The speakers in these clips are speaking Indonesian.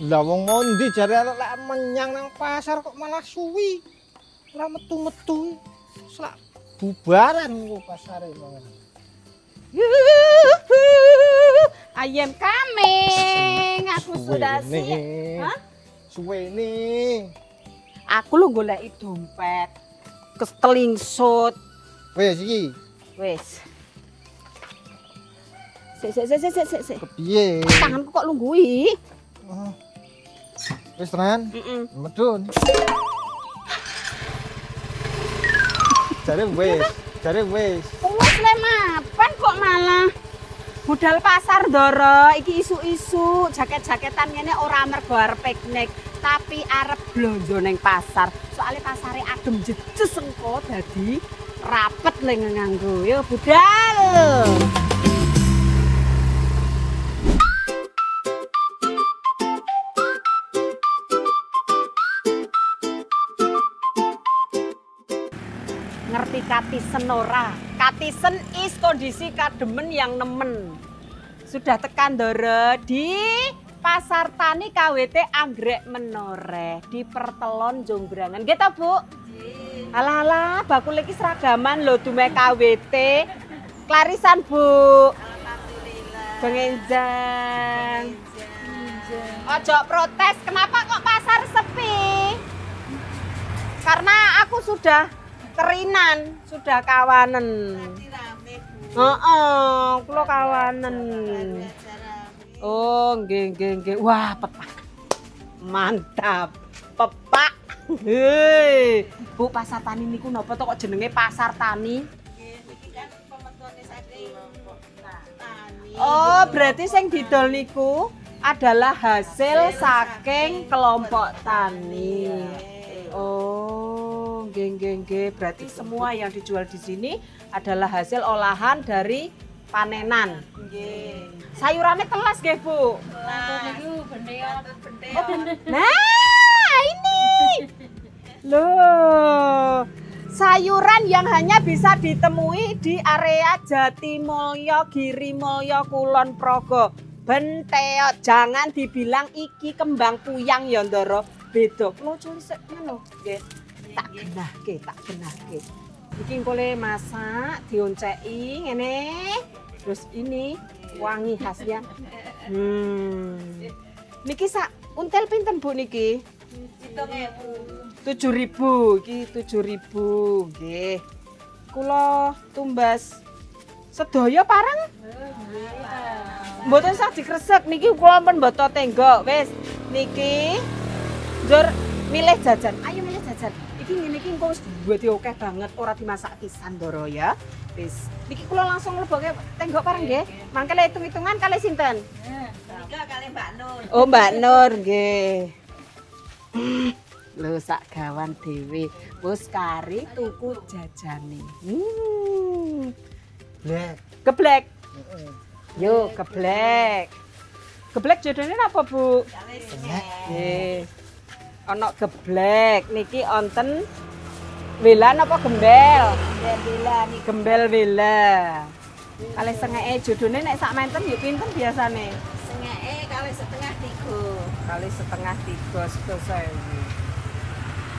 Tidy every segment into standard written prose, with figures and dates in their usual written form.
Lah wong mondi jare arek lek menyang nang pasar kok malah suwi. Ora metu-metu. Selak bubaran kok pasare mangan. Ayam coming. Aku sudah siap. Hah? Suwene. Aku lu goleki dompet. Ketelingsut. Wes iki. Wis. Sik. Kepiye? Tanganku kok lunggui. Oh. Wis tenan. Medun. Jare wis. Wis le mapan kok malah budal pasar ndoro iki isu-isu jaket-jaketan ngene ora mergo arep piknik tapi arep blonjo ning pasar soalnya pasare adem jejes engko dadi rapet le nganggo yo budal. Ngerti katisen ora? Katisen is kondisi kademen yang nemen. Sudah tekan ndoro di Pasar Tani KWT Anggrek Menoreh di Pertelon Jonggrangan. Nggih ta, Bu? Nggih. Alah, bakul iki seragaman lho dume KWT. Klarisan, Bu. Alhamdulillah. Bengenjang. Ojo protes, kenapa kok pasar sepi? Karena aku sudah kerinan, sudah kawanen. Nanti rame, Bu. Heeh, kula kawanen. Oh, nggih. Wah, pepak. Mantap. Pepak. Hei. Bu, Pasar Tani niku napa to kok jenenge Pasar Tani? Nggih, niki kan pemetune saking tani. Oh, berarti sing didol niku adalah hasil saking kelompok tani. Oh, nggih. Berarti semua yang dijual di sini adalah hasil olahan dari panenan. Nggih. Sayurannya kelas nggih, Bu? Kelas. Oh, nah, ini. Loh. Sayuran yang hanya bisa ditemui di area Jatimulyo, Girimulyo, Kulon Progo. Benteot, jangan dibilang iki kembang puyang ya ndoro. Beda. Kulo tulis ngono, nggih. Tak genahke. Iki kole masak, dionceki ngene. Terus ini wangi khasnya. Niki sak untel pinten Bu niki? 7.000. Iki 7.000 nggih. Kula tumbas sedaya parang. Mboten sak dikresek niki kula pun mboten tenggok. Wis niki njur milih jajan. Ayo milih jajan. Iki ngene iki engko wis dibuat akeh banget ora dimasak pisan ndoro ya. Wis niki kula langsung mleboke tenggok pareng nggih. Mangke le hitung-hitungan kalih sinten? Nika kalih Mbak Nur. Oh, Mbak Nur nggih. Lho sak gawan dhewe. Wis kari tuku jajane. Geblek. Yo geblek. Geblek jodone napa, Bu? Nggih. Ana geblek niki onten welan apa gembel? Gembel wela. Kalih sengeke jodone nek sak menten yo pinten biasane? Sengeke kalih setengah 3. Kalih setengah 3 1.000.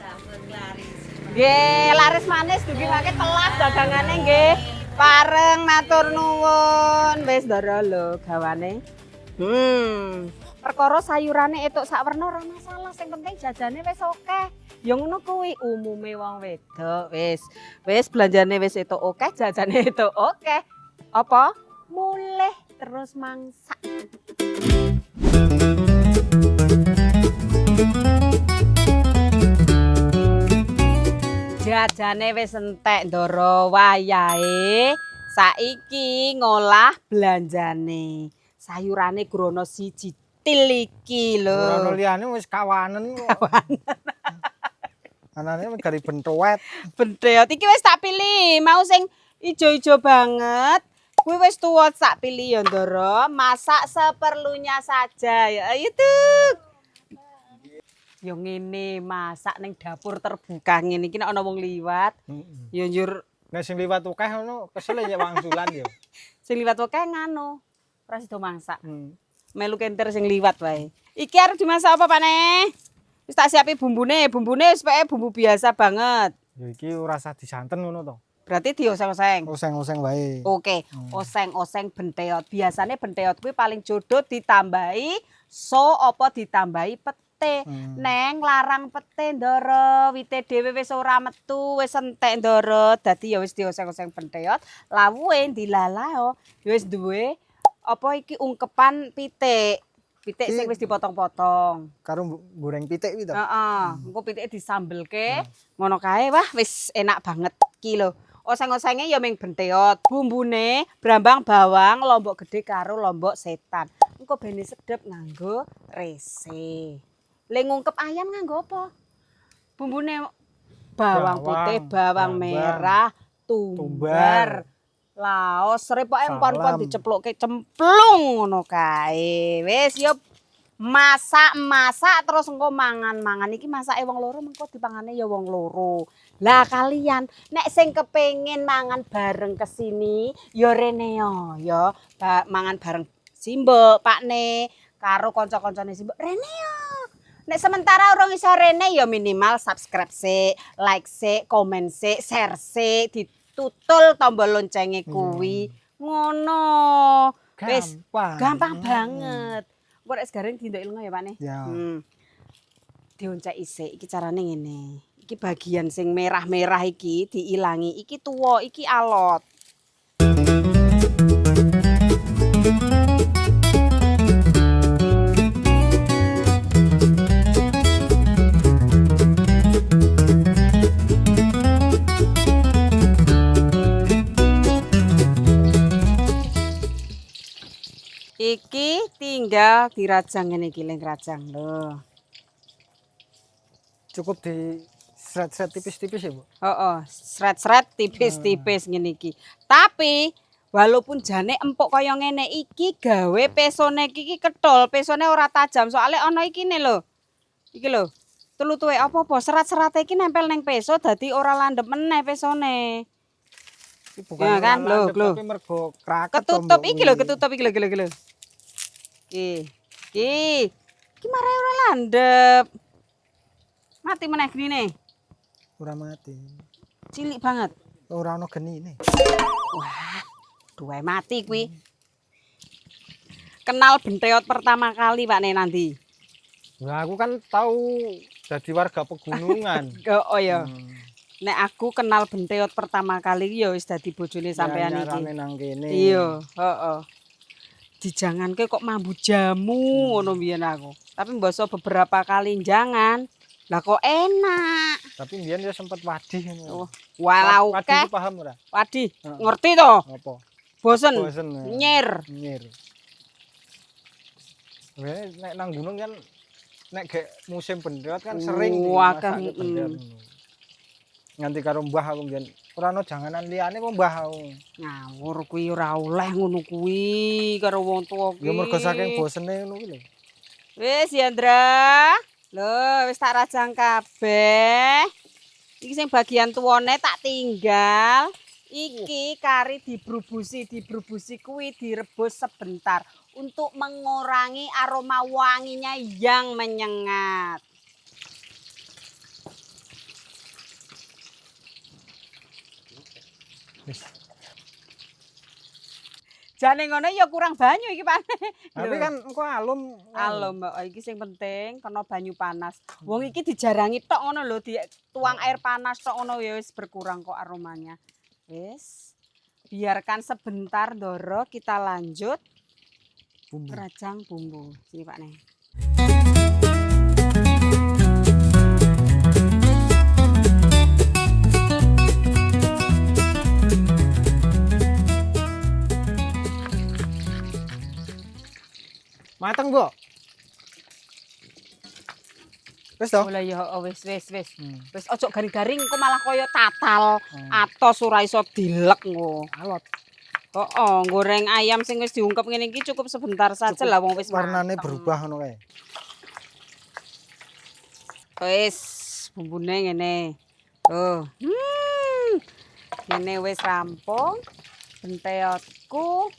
Sampun laris. Nggih, laris manis dugi mangke telas dagangane nggih. Pareng matur nuwun. Wis ndara lho gawane. Perkara sayurane etuk sak werna ora masalah, sing penting jajane wis akeh. Ya ngono kuwi umume wong wedok. Wis belanjane wis etuk akeh, jajane etuk akeh. Apa? Mulih terus mangsak. Jajane wis entek ndoro wayahe. Saiki ngolah belanjane. Sayurane grono siji til iki lho. Ora liyane wis kawanen kok. Anane gari bentoet. Benteot iki wis tak pilih, mau sing ijo-ijo banget. Kuwi wis tuwa sak pilih ya ndoro. Masak seperlunya saja ya. Ayo Tuk. Yo ngene masak ning dapur terbuka ngene iki nek ana wong liwat. Yo njur Nek sing liwat akeh ngono kesel ya wangsulan ya. sing liwat akeh ngano. Ora sida masak. Melu kenter sing liwat wae. Iki arep dimasak apa, Pak Ne? Wis tak siapi bumbune. Bumbune wis pake bumbu biasa banget. Ya iki ora usah disanten ngono to. Berarti dioseng-oseng. Oseng-oseng wae. Oke, oseng-oseng benteot. Biasanya benteot kuwi paling jodoh ditambahi so apa ditambahi pete. Neng larang pete ndoro, wite dhewe wis ora metu, wis entek ndoro. Dadi ya wis dioseng-oseng benteot, lawuhe dilalao. Ya wis duwe apa iki ungkepan pitik. Pitik sing wis dipotong-potong. Karo goreng pitik kuwi to. Heeh, engko pitike disambelke. Ngono kae wah wis enak banget iki lho. Oseng-osenge ya ming benteot, bumbune brambang bawang, lombok gede karo lombok setan. Engko bene sedep nganggo rese. Le ngungkep ayam nganggo apa? Bumbune bawang putih, bawang merah, tumbar, laos, serepoke empon-empon diceplukke cemplung ngono kae. Wis yo masak terus engko mangan-mangan iki masake wong loro mengko dipangane ya wong loro. Lah kalian nek sing kepengin mangan bareng kesini ya Reneo ya mangan bareng Simbok, Pakne karo kanca-kancane Simbok Reneo. Nek sementara urung iso rene ya minimal subscribe sik, like sik, komen sik, share sik, ditutul tombol loncenge kuwi. Ngono. Wis gampang banget. Engko nek segareng dindak ilmu ya, Pak Ne. Ya. Dioncek isik iki carane ngene. Iki bagian sing merah-merah iki diilangi. Iki tuwa, iki alot. Iki tinggal dirajang ngene iki leng rajang lho. Cukup di sret-sret tipis-tipis ya, Bu. Heeh, sret-sret tipis-tipis ngene iki. Tapi walaupun jane empuk kaya ngene iki gawe pesone iki ketol, pesone ora tajam soalnya ana iki ne lho. Iki lho. Tlutuhe apa-apa serat-serate iki nempel neng peso dadi ora landhep meneh pesone. Iki bukan Ya kan, lho, tapi mergo kraket ketutup iki lho, ketutup iki lho. Iki marai ora landhep. Mati meneh genine. ora mati. Cilik banget. Ora ono genine. Wah, duwe mati kuwi. Kenal benteot pertama kali Pak Ne nanti. Lah aku kan tahu jadi warga pegunungan. Oh iya. Nek aku kenal benteot pertama kali ya wis dadi bojone sampean iki. Nyarane nang kene. Iya, heeh. Dijanganke kok mambu jamu ngono mbiyen aku. Tapi mbasa beberapa kali jangan. Lah kok enak. Tapi mbiyen ya sempet wadih ngono. Walau Wadih paham ora? Wadih, ngerti to? Apa? Bosen. Bosen. Nyir. Nyir. Nek nang gunung kan nek gek musim benteot kan sering Wakah, benteot. Nganti karo mbah aku mbiyen ora ono janganan liyane kok mbah aku. Ngawur kuwi ora oleh ngono kuwi karo wong tuwa kuwi. Ya mergo saking bosene ngono kuwi lho. Wis Yandra. Lho, wis tak rajang kabeh. Iki sing bagian tuwane tak tinggal. Iki kari dibrubusi kuwi direbus sebentar untuk mengurangi aroma wanginya yang menyengat. Jane ngono ya kurang banyu iki, Pak. Tapi kan engko alum. Alum, Mbak. Iki sing penting kena banyu panas. Wong iki dijarangi tok ngono lho, dituang air panas tok ngono ya wis berkurang kok aromanya. Wis. Biarkan sebentar Ndoro, kita lanjut Bumbu. rajang bumbu. Sini, Pak Ne. Mateng, Bu. Wis to? Mulai ya wis. Wis ojo garing-garing engko malah kaya tatal. Atos ora iso dilek engko. Alot. Heeh, goreng ayam sing wis diungkep ngene iki cukup sebentar saja lah wong wis warnane mateng. berubah ngono kae. Wis bumbune ngene. Tuh. Ngene wis rampung. Benteotku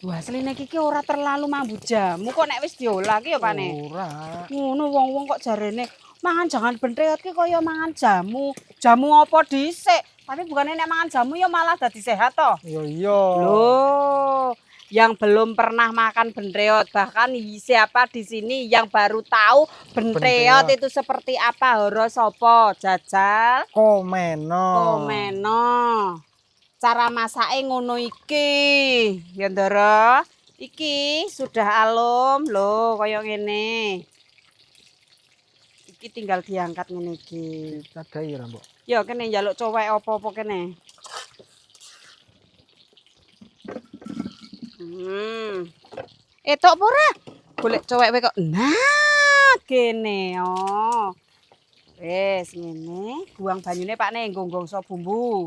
Wah, asline iki ora terlalu mambu jamu kok nek wis diolah ki ya Pak Ne. Ora. Ngono wong-wong kok jarene mangan jangan benteot ki kaya mangan jamu. Jamu apa dhisik? Tapi bukannya nek mangan jamu ya malah dadi sehat toh. Iya iya. Loh, yang belum pernah makan benteot, bahkan siapa di sini yang baru tahu benteot Benteot. itu seperti apa? Horo sopo jajal Komeno. komeno. Cara masake ngono iki. Ya Ndara, iki sudah alum lho kaya ngene. Iki tinggal diangkat ngene iki. Cadai ora, Mbok? Ya kene njaluk cowek apa-apa kene. Etok apa ora? Golek cowek wae kok. Nah, kene oh. Wis ngene, buang banyune Pak Ne nggo gongso bumbu.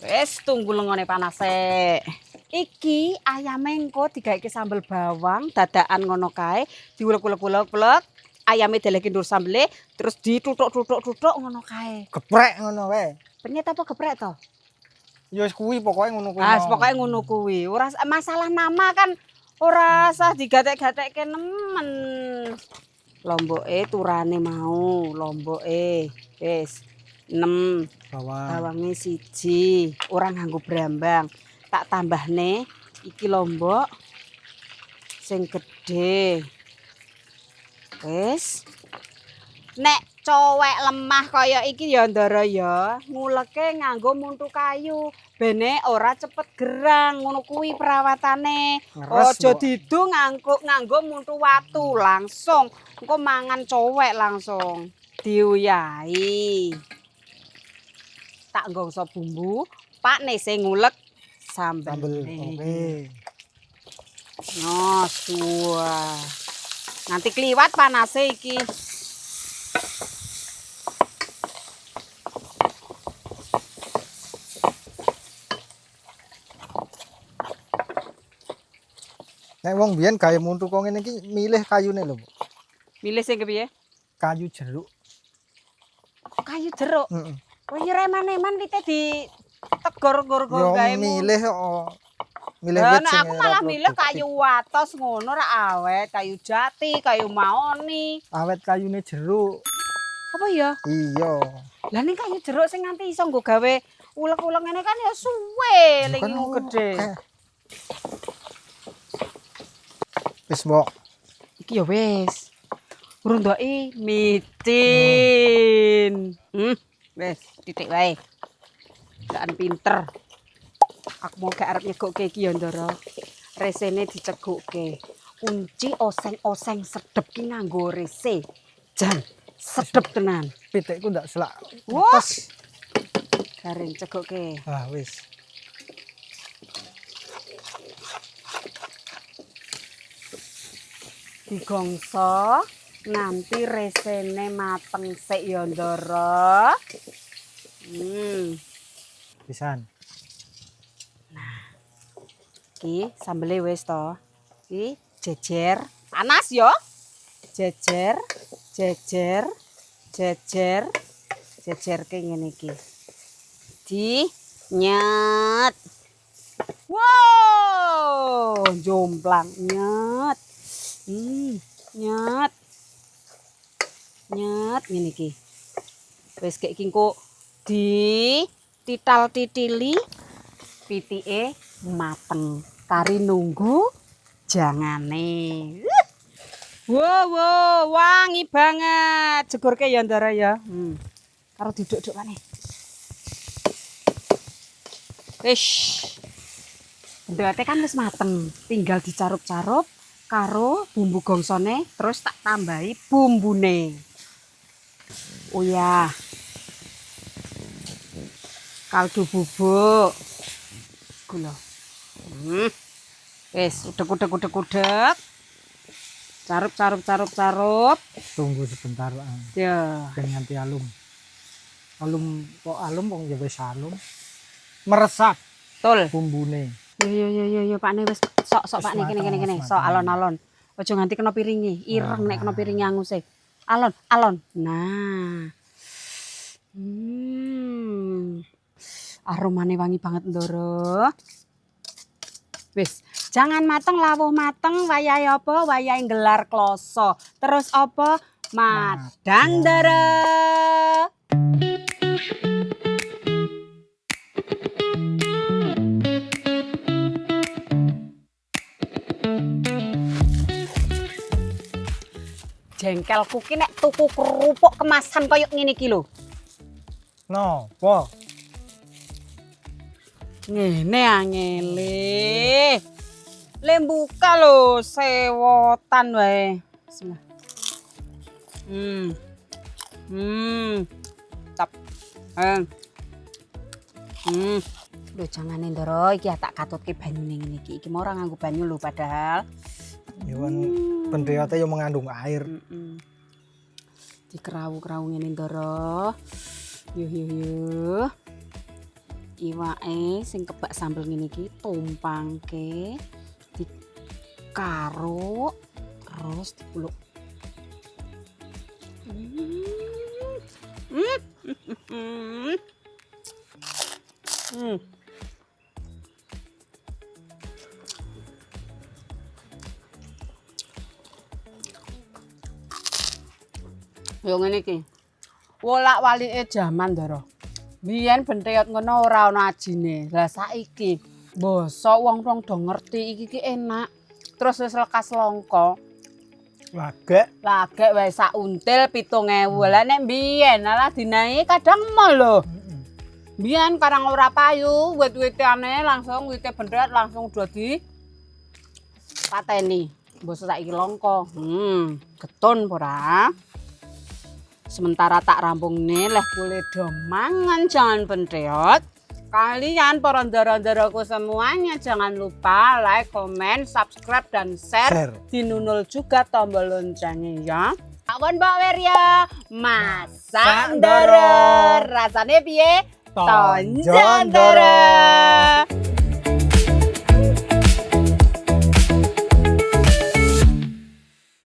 Wis tunggu lengone panase. Iki ayame engko digawe sambel bawang, dadakan ngono kae, diulek-ulek-ulek, ayame deleke ndur sambele, terus ditutuk-tutuk-tutuk ngono kae. Geprek ngono wae. Penyet apa geprek to? Ya wis kuwi pokoke ngono kuwi. Ah, pokoke ngono kuwi. Ora masalah nama kan ora usah digatek-gatekke nemen. Lomboke turane mau, lomboke. Wis 6. Bawange 1. Ora nganggo brambang. Tak tambahne iki lombok sing gedhe. Wis. Nek cowek lemah kaya iki ya Ndara ya, nguleke nganggo muntu kayu. Bene ora cepet gerang, ngono kuwi perawatane. Aja didu nganggo muntu watu langsung. Engko mangan cowek langsung. Diuyahi. Tak gongso bumbu, Pak Ne sing ngulek sambel. Oke. Nah, nanti kliwat panase iki. Nek wong biyen gawe muntu kok ngene iki milih kayune lho, Bu. Milih sing kepiye? Kayu jeruk. Kayu jeruk. Heeh. Oh iya reman-reman wite di tegor gor-gor Yo gawe milih milih Lah wit nek sing aku ora malah milih produktif. kayu watos ngono ra awet, kayu jati, kayu mahoni. Awet kayune jeruk. Apa ya? Iya. Lah ning kayu jeruk sing nganti iso nggo gawe ulek-ulek ngene kan ya suwe ling gede. Wis, Mbok. Iki ya wis. Rundoki micin. Wis titik wae. Gak pinter. Aku mau gak arep nyegokke iki ya Ndara. Resene dicegukke. Kunci oseng-oseng sedep ki nganggo rese. Jan sedep tenan. Pitikku ndak selak. Wah. Garing cegukke. Ah, wis. Digongso nganti resene mateng sik ya Ndara. Pisan. Iki sambele wis to. Iki jejer, panas yo. Jejer, jejer, jejer, jejerke ngene iki. Di nyet. Wow, jomplang nyet. Nyet. Nyet ngene iki. Wis kek iki engko di tital-titili pitike mateng. Kari nunggu jangane. Wow, wangi banget. Jegurke ya Ndara ya. Karo diduk-duk maneh. Wis. Bentuke kan wis mateng, tinggal dicarup-carup karo bumbu gongsone terus tak tambahi bumbune. Oh ya. Kaldu bubuk. Gula. Wis, udek. Carup. Tunggu sebentar. Ya. Ben nganti alum. Alum kok ya wis alum. Meresap Betul. bumbune. Yo Pak Ne wis sok Pak Ne kene. Sok alon-alon. Aja nganti kena piringi. Ireng nek kena piringi anguse. Alon. Nah. Aromane wangi banget Ndoro. Wis, jangan mateng lawuh mateng wayahe apa? Wayahe gelar kloso. Terus apa? Madang Ndoro. Jengkelku ki nek tuku kerupuk kemasan koyo ngene iki lho. Napa? Ngene angele. Le buka lho sewotan wae. Bismillah. Tap. Lho jangane Ndoro iki tak katutke banyune ngene iki. Iki mau ora nganggo banyu lho padahal. Ya kan pendeote yo mengandung air. Dikerau-kerau ngene Ndoro. Yuh. Iwake sing kebak sambel ngene iki tumpangke dikaruk terus dipuluk. Yo ngene iki. Wolak-walike jaman Ndoro. Biyen benteot ngono ora ana ajine. Lah saiki basa wong-wong do ngerti iki ki enak. Terus wis lekas langka. Lagek Lagek wae sak until 7.000. Lah nek biyen alah dinae kadang mall lho. Biyen karang ora payu, wit-witane langsung wite benteot langsung do di pateni. Basa saiki langka. Getun ora? Sementara tak rampung nih leh boleh do mangan jangan penteot. Kalian para ndoro-ndoroku semuanya jangan lupa like, comment, subscribe dan share. Dinunul juga tombol loncengnya ya. Awon Mbak Weria, masak ndoro. Rasane piye? Tonjon ndoro.